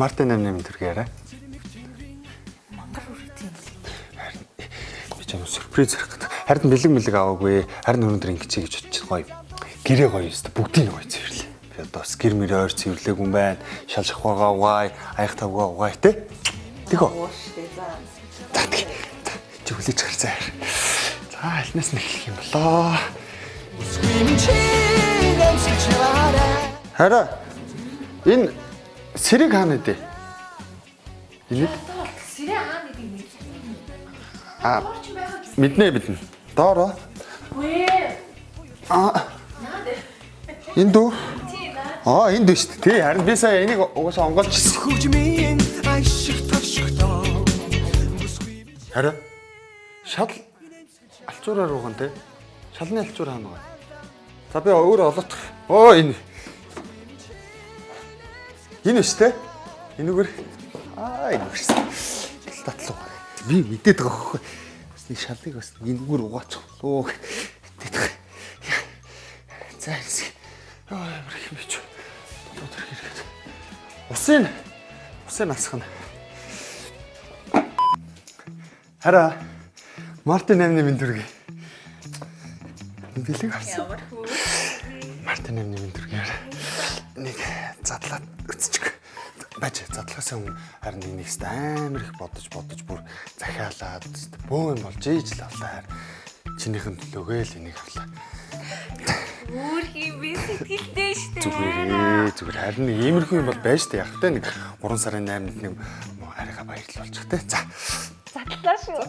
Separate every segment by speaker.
Speaker 1: Мартин 88 төргээрээ.
Speaker 2: Мангар үргэлжлэн.
Speaker 1: Би ч юм сюрприз хийх гэдэг. Харин бэлэг аваагүй. Харин өнөөдөр ингэчээ гэж бодчих гоё. Гэрээ гоё өстө бүгдийг гоё цэвэрлээ. Би одоо бас гэр мөрөөр цэвэрлээг юм байна. Шал шахвагаа угаая, аяг тавгаа угаая те. Тэгөө. За тэг. Чи хүлээж гарцаа. За алнаас нь эхлэх юм болоо. Хараа. Энэ сэрэг хаана дээ? Энийг
Speaker 2: Сэрээ хаана гэдэг юм бэ?
Speaker 1: Мэднэ биднэ. Доороо.
Speaker 2: Үгүй.
Speaker 1: Наад. Энд дүү? Энд дүү шүү дээ. Тий, харин би сая энийг угаасаа онгойлчихсан. Хараа. Шал алчуураар ууган те. Шалны алчуур хаана вэ? За би өөр олоодох. Энэ. Энэ биш те. Энэгээр энэ биш. Татлуу. Би мэдээд байгаа хөөхгүй. Нэг шалыг бас энэгээр угаачих лөө. Тэтгэх. За энэ. Ямар их юм бэ ч. Дотор хэрэгэд. Усын асхна. Хараа. Мартин 88 төргий. Бэлэг авсан.
Speaker 2: Ямар хөө.
Speaker 1: Мартин 88 төргээр нэг задлаад өцчих. Бач задлахаас өмнө харин нэгст амар их бодож бүр захиалаад бөө юм болж ижил авлаа. Чинийхэн төлөөгөө л энийг авлаа.
Speaker 2: Үүрхий би сэтгэлтэй штэ.
Speaker 1: Зүгээр харин нэг иймэрхүү юм бол байж та яг тэ нэг 3 сарын 8-нд нэг арайга баярлуулчих тэ. За.
Speaker 2: Задлаа шүү.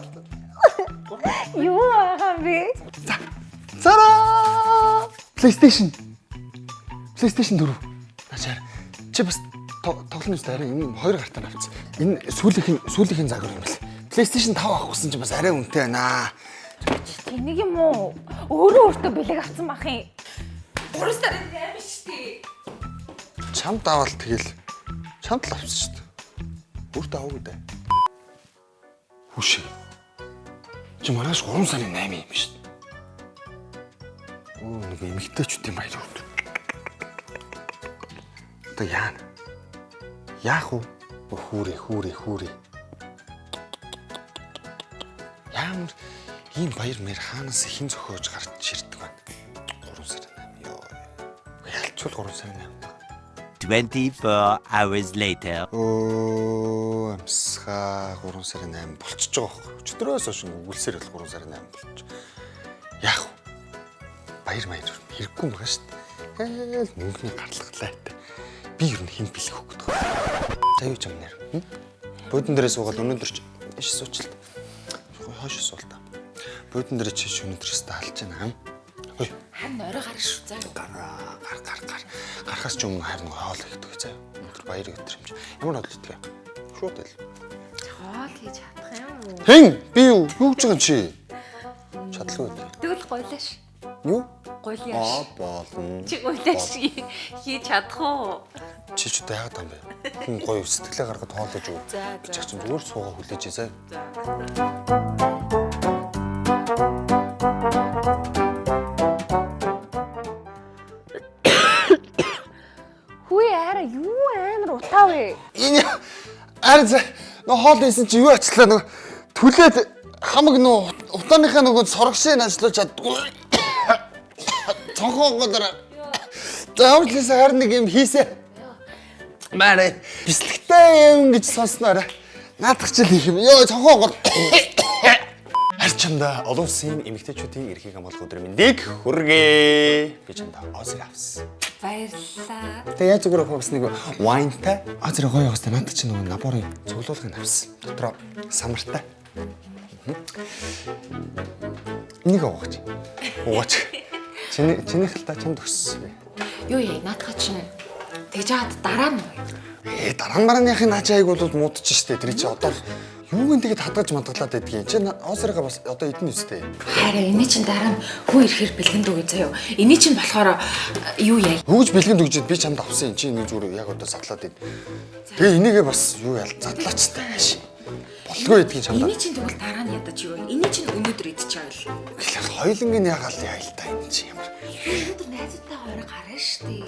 Speaker 2: Юу аа би?
Speaker 1: Зараа! PlayStation 4. Начаар. Чи бас тоглоно шүү дээ. Энэ 2 гартаа авчихсан. Энэ сүүлийнхэн загвар юм бэл. PlayStation 5 авах гэсэн чи бас арай үнэтэй байна.
Speaker 2: Тэнийг юм уу? Өөртөө бэлэг авсан бах юм. 3 сарын 8 штий.
Speaker 1: Чамд аваад тэгэл чамд л авсан шүү дээ. Өөртөө аваагүй дээ. Хүшээ. Чи манайш 3 сарын 8 юм шүү дээ. Нэг эмэгтэйчүүд юм баяр өгдөг. Одоо яана? Яах вэ? Хүүрээ. Ямар ийм баяр мэр хаанаас хин зөхөөж гарч ширдэг байна. 3 сарын 8 ёо. Ялчул 3 сарын 8.
Speaker 3: 24 hours later.
Speaker 1: Амсгаа 3 сарын 8 болчихж байгаа байхгүй. Өчигдрөөс хойш үгэлсээр л 3 сарын 8 болчих. Яах вэ? Баяр хэрэггүй байгаа шүү дээ. Мөнгөний гарлаглаа. Би ер нь хэн бэлэх хөөх гэдэг. За юу ч юм нэр. Буудан дээрээ суугаад өнөөдөр ч иш суучлаа. Хойш суул та. Буудан дээрээ чи өнөөдөр ч таалж байна. Хөөе.
Speaker 2: Харин орой гарах шүү заа юу.
Speaker 1: Гар. Гарахаас ч өмнө харин хоол хийдэг заа. Өнөөдөр баяр өдөр юм чи. Ямар хоол хийдэг вэ? Шууд л.
Speaker 2: Хоол хийж чадах юм уу?
Speaker 1: Хэн? Би юу гэж байгаа юм чи? Чадлагүй.
Speaker 2: Тэгэл гойлоош.
Speaker 1: Юу?
Speaker 2: Гойлоош.
Speaker 1: Болно.
Speaker 2: Чи гойлоош хийж чадах уу?
Speaker 1: Чи ч одоо яагаад юм бэ? Хүн гоё сэтгэлээ гаргаад хоолож өг.
Speaker 2: За.
Speaker 1: Би ч чинь зүгээр суугаа хүлээж заа.
Speaker 2: Хүй арай юу амар утаа вэ?
Speaker 1: Энэ арай нөө хоол ийсэн чи юу ачлаа нөгөө түлээд хамаг нөө утааныхаа нөгөө соргошийг ажиллаж чаддгүй. Цонхоо годор. За ямар ч хэлсэн харин нэг юм хийсэ. Маарай бислэгтэй юм гэж сонсноо. Наадах ч л их юм. Йоо цонхоо гол. Харчамда олон улсын эмэгтэйчүүдийн эрхийг хамгаалах өдрийн мэндийг хүргэе. Би чамд озыг авсан.
Speaker 2: Баярлалаа.
Speaker 1: Тэгээ яаж зүгээр авах бас нэг вайнтай. Азэр гоё явах хэрэгтэй. Надад ч нэг наборын цуглуулгыг авсан. Дотроо самартай. Энийг аваач. Угаач. Чиний хальтаа чамд өгсөн.
Speaker 2: Юу яа, наадах чинь тэгж хаад дараа нь.
Speaker 1: Дарааныхын наачааг бол муудчих штэ. Тэр чи одоо юуг нь тэгээд хадгаж мадгалаад байдгийг. Чи озрыгаа бас одоо эдэн үстэй.
Speaker 2: Хараа энэ чинь дараа нь хүн ирэхээр бэлгэнд үгүй заяа. Эний чинь болохоор юу яа?
Speaker 1: Хөөж бэлгэнд өгчээд би чамд авсан. Чи энэ зүгээр яг одоо задлаад байд. Тэгээ энийгээ бас юу яал задлаачтай хааш. Болгүй гэдгийг чамд.
Speaker 2: Эний чинь тэгвэл дараа нь ядаж юу вэ? Эний чинь өнөөдөр идчихэе л.
Speaker 1: Хоёлынгийн ягаал яа л та энэ чи ямар.
Speaker 2: Өнөөдөр найзтай хоёроо гарна штий.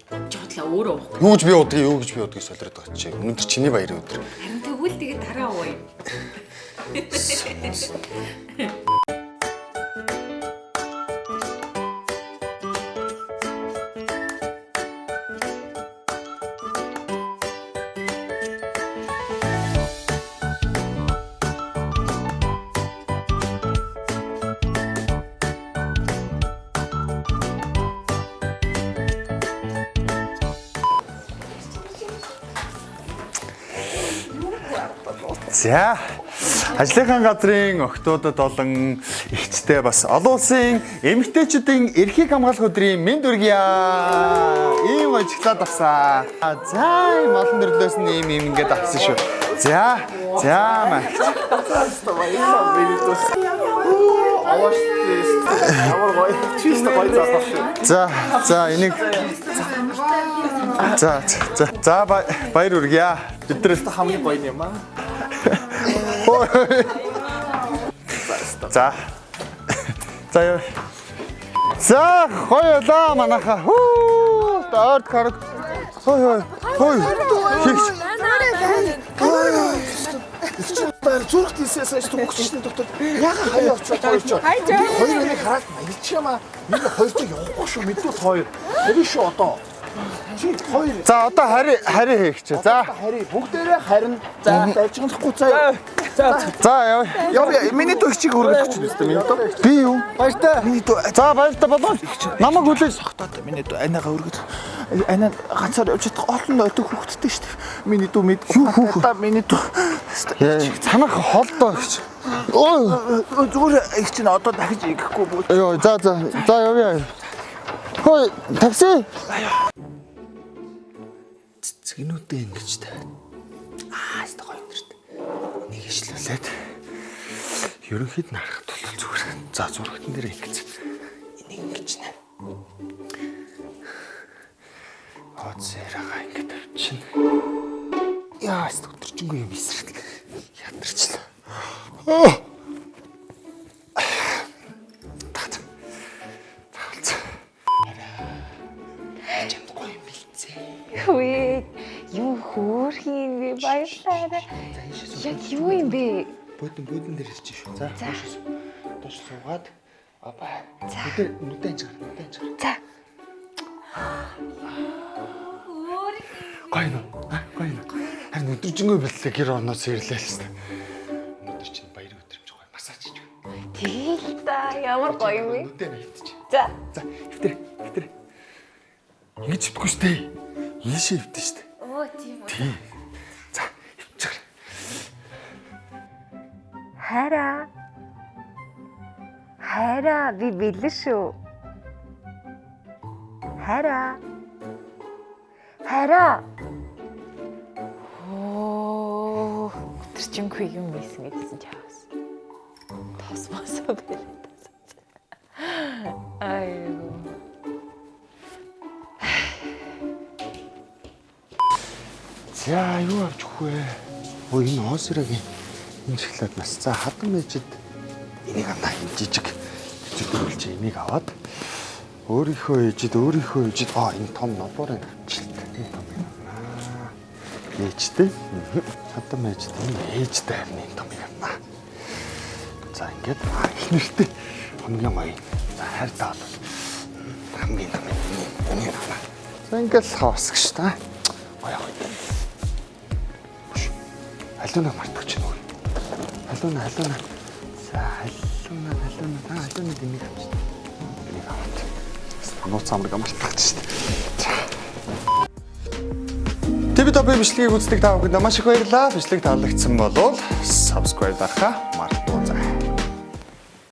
Speaker 2: Жотлаа өөрөө.
Speaker 1: Юу гэж би удаа юу гэж би удаа солиод байгаа чи. Өнөөдөр чиний баярын өдөр.
Speaker 2: Харин тэгвэл тэгээ дараа ууя.
Speaker 4: За ажлынхаа газрын охтуудад болонэгчтэй бас олон улсын эмэгтэйчүүдийн эрхийг хамгаалах өдрийн мэнд хүргье. Ийм ажиглаад авсан. За ийм олон төрлөөс нь ийм ингээд авсан шүү. За маа. За энийг За баяр хүргье. Биднээс хамгийн гоё юм аа. За гоё лаа манаха. Даард караг. Хой. Хич.
Speaker 5: Зүрх тийсээс төгсчний доктор яга хаяа очиж хоёр нэг хараад маягчаамаа нэг хоёртой явахгүй шүү мэдвэл хоёр. Тэр шүү одоо. Чи хоёр.
Speaker 4: За одоо хари хийх чи. За
Speaker 5: хари бүгдээрээ харин за дайчгахгүй цаа.
Speaker 4: За яв.
Speaker 5: Миний дөгчийг хөргөх чинь үстэй миний дөө.
Speaker 4: Би юу?
Speaker 5: Баяртай. Миний дөө.
Speaker 4: За баяртай болоо. Намайг хүлээж
Speaker 5: Хотод миний дөө анаага өргөд. Анаа ганцаар явж чадах олон өтөг хөвгттэй шүү дээ. Миний дөө мэд.
Speaker 4: Юу хөөх?
Speaker 5: Миний дөө.
Speaker 4: Цанах холдоо гэж.
Speaker 5: Зүгээр их чинь одоо дахиж игэхгүй бүгд.
Speaker 4: Йоо за явъя. Хой такси.
Speaker 1: Цэцгнүүдээ ингэж тавиад. Хаста гоё өдөрт. Нэг ишлүүлээд. Ерөнхийд нь харахад бол зүгээр. За зургатан дээр ингэж. Энийг ингэж нэ. Хоцерага ингэж тавьчихна. Яаст өдөржингөө юм эсрэг. Ядарчлаа.
Speaker 2: Хөөе. Юу хөөрхийн бэ баярлалаа. Яг юу юм бэ?
Speaker 1: Бөөдөн дээр ирж шүү. За. Доош суугаад апа. Нүдэн чаар.
Speaker 2: За.
Speaker 1: Гоё нөө. Харин өдөржингөө бэллээ гэр орноос ирлээ л хэвээр. Өнөөдөр чинь баярын өдөр юм чи гоё массаж хийж гэнэ.
Speaker 2: Тэгэл та ямар гоё юм бэ?
Speaker 1: Нүдэн хөвтөж.
Speaker 2: За.
Speaker 1: За, хөвтөр. Ингэж хөвтөхгүй шүү дээ. Ийшээ хөвтөн шүү дээ.
Speaker 2: Оо тийм үү.
Speaker 1: Тийм. За, хөвчөөр.
Speaker 2: Хайра би бэлэн шүү. Хайра. Оо, өдөржингөө юм байсан гэсэн чаас. Тосмосоо байлаа. Айгу.
Speaker 1: За, юу авч өгөх вэ? Өө энэ хоосрагийн энэ шоколад нас. За, хатан мэжид энийг аваа энэ жижиг хөлж энийг аваад өөрийнхөө ээжид энэ том ноборыг авчлаа. Энэ том юм. Ээжтэй. Хатан мэжид энэ ээжтэй харин энэ том юм аа. За, ингээд их нэртэй хамгийн гоё. За, хайртай бол хамгийн том юм. Энийг аваа. За, ингээд л хавсаг шүү дээ. Гоё. Алуунаа мартагч нөө. Алуунаа. За, алуунаа дэмиг авчих. Энийг аваад. Нууц самраг мартагч шүү дээ. TV-ийн бичлэгийг үздэг та бүхэнд маш их баярлалаа. Бичлэг таалагдсан бол subscribe дарахаа мартахгүй.